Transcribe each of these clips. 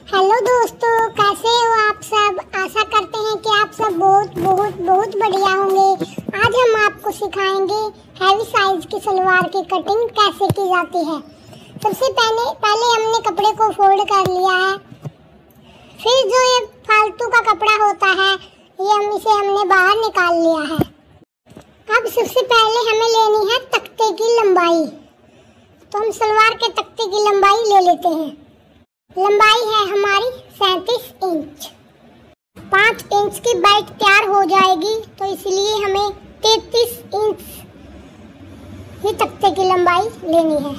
Hello दोस्तों, कैसे हो आप सब। आशा करते हैं कि आप सब बहुत बहुत बहुत बढ़िया होंगे। आज हम आपको सिखाएंगे हैवी साइज की सलवार की कटिंग कैसे की जाती है। सबसे पहले हमने कपड़े को फोल्ड कर लिया है। फिर जो ये फालतू का कपड़ा होता है ये हमने बाहर निकाल लिया है। अब सबसे पहले हमें लेनी है तख्ते की लंबाई। तो हम सलवार के तख्ते की लंबाई ले लेते हैं। लंबाई है हमारी 37 इंच। 5 इंच की बेल्ट तैयार हो जाएगी, तो इसलिए हमें 33 इंच ही तख्ते की लंबाई लेनी है।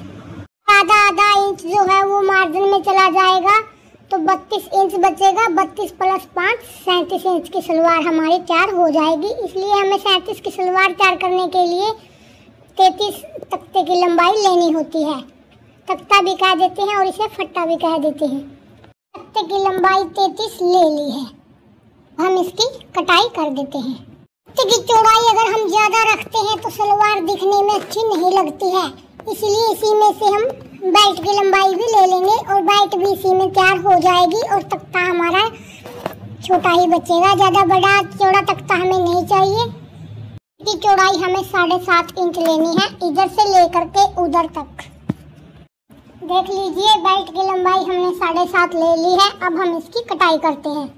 आधा इंच जो है वो मार्जिन में चला जाएगा, तो 32 इंच बचेगा। 32 + 5 37 इंच की सलवार हमारी तैयार हो जाएगी। इसलिए हमें 37 की सलवार तैयार करने के लिए 33 तख्ते की लंबाई लेनी होती है। तख्ता भी कह देते हैं और इसे फट्टा भी कह देते हैं। तख्ते की लंबाई 33 ले ली है। हम इसकी कटाई कर देते हैं। तख्ते की चौड़ाई अगर हम ज़्यादा रखते हैं तो सलवार दिखने में अच्छी नहीं लगती है, इसलिए इसी में से हम बेल्ट की लंबाई भी ले लेंगे और बेल्ट भी इसी में तैयार हो जाएगी और तख्ता हमारा छोटा ही बचेगा। ज़्यादा बड़ा चौड़ा तख्ता हमें नहीं चाहिए। इसकी चौड़ाई हमें 7.5 इंच लेनी है, इधर से लेकर के उधर तक। देख लीजिए, बेल्ट की लंबाई हमने 7.5 ले ली है। अब हम इसकी कटाई करते हैं।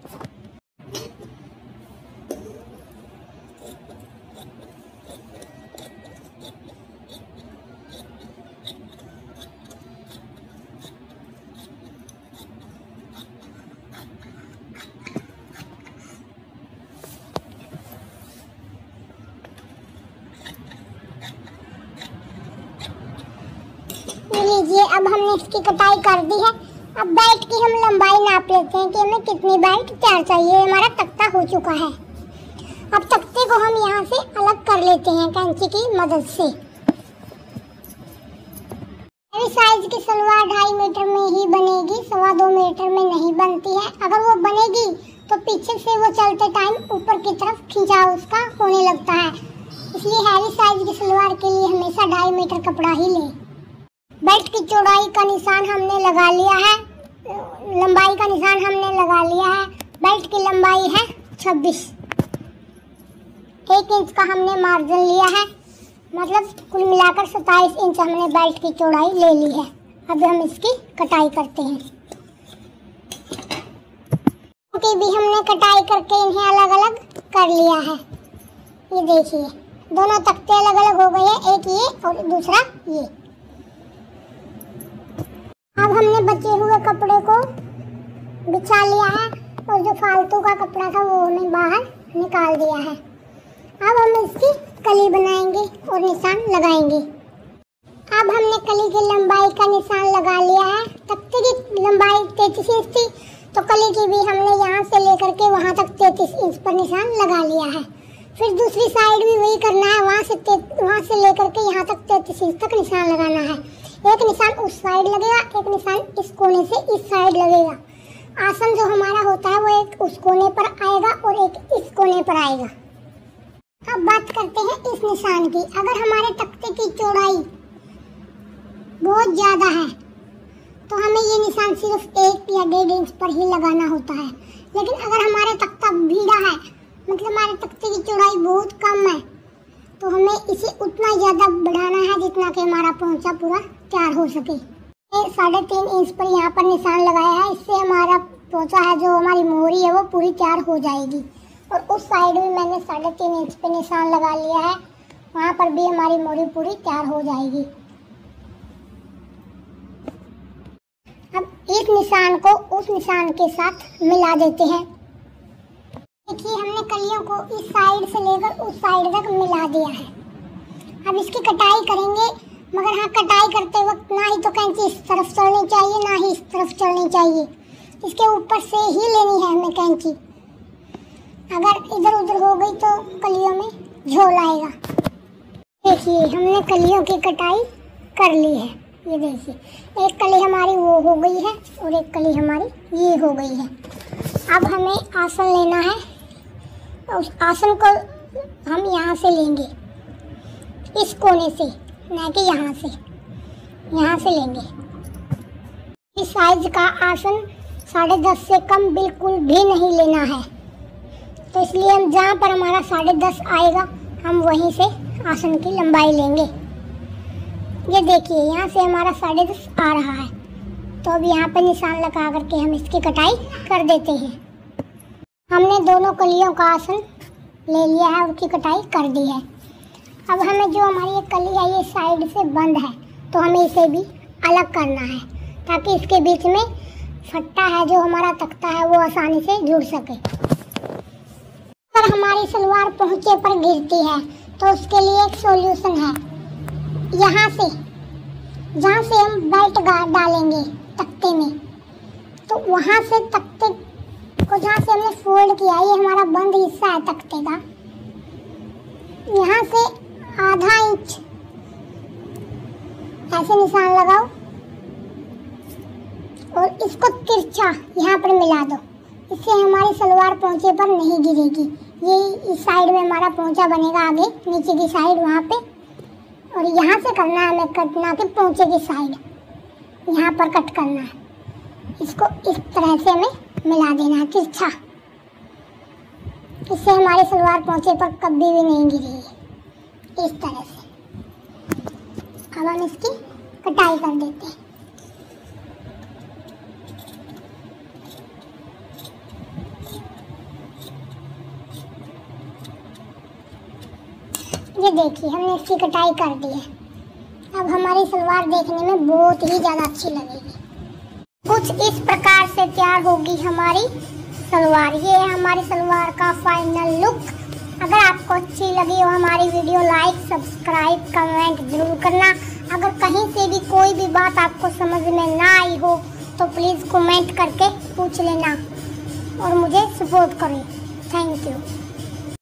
लीजिए, अब हमने इसकी कटाई कर दी है। अब बेल्ट की हम लंबाई नाप लेते हैं कि हमें कितनी बेल्ट तैयार चाहिए। हमारा तख्ता हो चुका है। अब तख्ते को हम यहाँ से अलग कर लेते हैं कैंची की मदद से। हैवी साइज की सलवार 2.5 मीटर में ही बनेगी, 2.25 मीटर में नहीं बनती है। अगर वो बनेगी तो पीछे से वो चलते टाइम ऊपर की तरफ खिंचाव उसका होने लगता है। इसलिए हैवी साइज की सलवार के लिए हमेशा 2.5 मीटर कपड़ा ही लें। बेल्ट की चौड़ाई का निशान हमने लगा लिया है, लंबाई का निशान हमने लगा लिया है। बेल्ट की लंबाई है 26। 1 इंच का हमने मार्जिन लिया है, मतलब कुल मिलाकर 27 इंच हमने बेल्ट की चौड़ाई ले ली है। अब हम इसकी कटाई करते हैं। की भी हमने कटाई करके इन्हें अलग अलग कर लिया है। ये देखिए, दोनों तख्ते अलग अलग हो गए हैं, एक ये और दूसरा ये। अब हमने बचे हुए कपड़े को बिछा लिया है और जो फालतू का कपड़ा था वो हमने बाहर निकाल दिया है। अब हम इसकी कली बनाएंगे और निशान लगाएंगे। अब हमने कली की लंबाई का निशान लगा लिया है। तख्ते की लंबाई 33 इंच थी, तो कली की भी हमने यहाँ से लेकर के वहाँ तक 33 इंच पर निशान लगा लिया है। फिर दूसरी साइड भी वही करना है, वहाँ से लेकर के यहाँ तक 33 इंच तक निशान लगाना है। एक निशान उस साइड लगेगा, एक निशान इस कोने से इस साइड लगेगा। आसन जो हमारा होता है वो एक उस कोने पर आएगा और एक इस कोने पर आएगा। अब बात करते हैं इस निशान की। अगर हमारे तख्ते की चौड़ाई बहुत ज़्यादा है तो हमें ये निशान सिर्फ 1 या 1.5 इंच पर ही लगाना होता है। लेकिन अगर हमारा तख्ता भीड़ा है, मतलब हमारे तख्ते की चौड़ाई बहुत कम है, तो हमें इसे उतना ज़्यादा बढ़ाना है जितना कि हमारा पोंचा पूरा तैयार हो सके। 3.5 इंच पर यहाँ पर निशान लगाया है। इससे हमारा पोंचा है, जो हमारी मोहरी है, वो पूरी तैयार हो जाएगी। और उस साइड में मैंने 3.5 इंच पे निशान लगा लिया है, वहाँ पर भी हमारी मोहरी पूरी तैयार हो जाएगी। अब इस निशान को उस निशान के साथ मिला देते हैं। देखिए, हमने कलियों को इस साइड से लेकर उस साइड तक मिला दिया है। अब इसकी कटाई करेंगे, मगर हाँ, कटाई करते वक्त ना ही तो कैंची इस तरफ चलनी चाहिए ना ही इस तरफ चलनी चाहिए। इसके ऊपर से ही लेनी है हमें कैंची। अगर इधर उधर हो गई तो कलियों में झोल आएगा। देखिए, हमने कलियों की कटाई कर ली है। ये देखिए, एक कली हमारी वो हो गई है और एक कली हमारी ये हो गई है। अब हमें आसन लेना है। उस आसन को हम यहाँ से लेंगे, इस कोने से, ना कि यहाँ से लेंगे। इस साइज का आसन 10.5 से कम बिल्कुल भी नहीं लेना है। तो इसलिए हम जहाँ पर हमारा 10.5 आएगा हम वहीं से आसन की लंबाई लेंगे। ये देखिए यहाँ से हमारा 10.5 आ रहा है, तो अब यहाँ पे निशान लगा करके हम इसकी कटाई कर देते हैं। हमने दोनों कलियों का आसन ले लिया है, उसकी कटाई कर दी है। अब हमें जो हमारी ये कली है ये साइड से बंद है, तो हमें इसे भी अलग करना है ताकि इसके बीच में फट्टा है जो हमारा तख्ता है वो आसानी से जुड़ सके। अगर हमारी सलवार पहुंचे पर गिरती है तो उसके लिए एक सॉल्यूशन है। यहाँ से जहाँ से हम बेल्ट गार्ड डालेंगे तख्ते में, तो वहाँ से तख्ते को जहाँ से हमने फोल्ड किया, ये हमारा बंद हिस्सा है तख्ते का, यहाँ से आधा इंच ऐसे निशान लगाओ और इसको तिरछा यहाँ पर मिला दो। इससे हमारी सलवार पोंचे पर नहीं गिरेगी। ये इस साइड में हमारा पोंचा बनेगा, आगे नीचे की साइड वहाँ पे, और यहाँ से करना है हमें कट, ना कि पोंचे की साइड यहाँ पर कट करना है। इसको इस तरह से हमें मिला देना है तिरछा। इससे हमारी सलवार पोंचे पर कभी भी नहीं गिरेगी। इस तरह से अब हम इसकी कटाई कर देते हैं। ये देखिए हमने इसकी कटाई कर दी है। अब हमारी सलवार देखने में बहुत ही ज़्यादा अच्छी लगेगी। कुछ इस प्रकार से तैयार होगी हमारी सलवार। ये है हमारी सलवार का फाइनल लुक। अगर आपको अच्छी लगी हो हमारी वीडियो, लाइक, सब्सक्राइब, कमेंट जरूर करना। अगर कहीं से भी कोई भी बात आपको समझ में ना आई हो तो प्लीज़ कमेंट करके पूछ लेना और मुझे सपोर्ट करो। Thank you.